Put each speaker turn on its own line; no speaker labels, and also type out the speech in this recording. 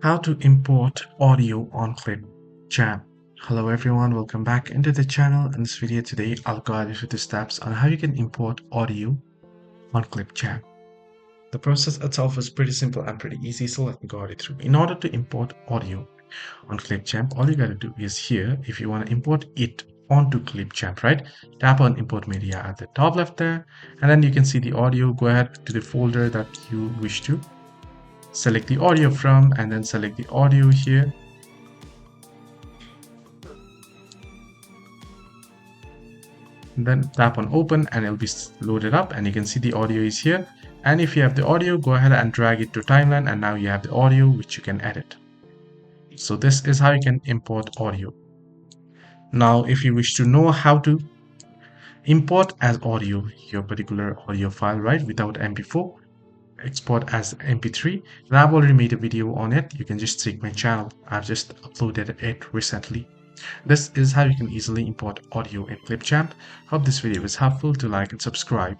How to import audio on ClipChamp. Hello everyone, welcome back into the channel. In this video today, I'll guide you through the steps on how you can import audio on ClipChamp. The process itself is pretty simple and pretty easy, so let me guide you through. In order to import audio on ClipChamp, all you gotta do is here, if you want to import it onto ClipChamp, right? Tap on import media at the top left there, and then you can see the audio. Go ahead to the folder that you wish to select the audio from, and then select the audio here. Then tap on open and it'll be loaded up, and you can see the audio is here. And if you have the audio, go ahead and drag it to timeline, and now you have the audio which you can edit. So this is how you can import audio. Now if you wish to know how to import as audio your particular audio file, right, without MP4, export as MP3, and I've already made a video on it. You can just check my channel. I've just uploaded it recently. This is how you can easily import audio in ClipChamp. Hope this video was helpful. Do like and subscribe.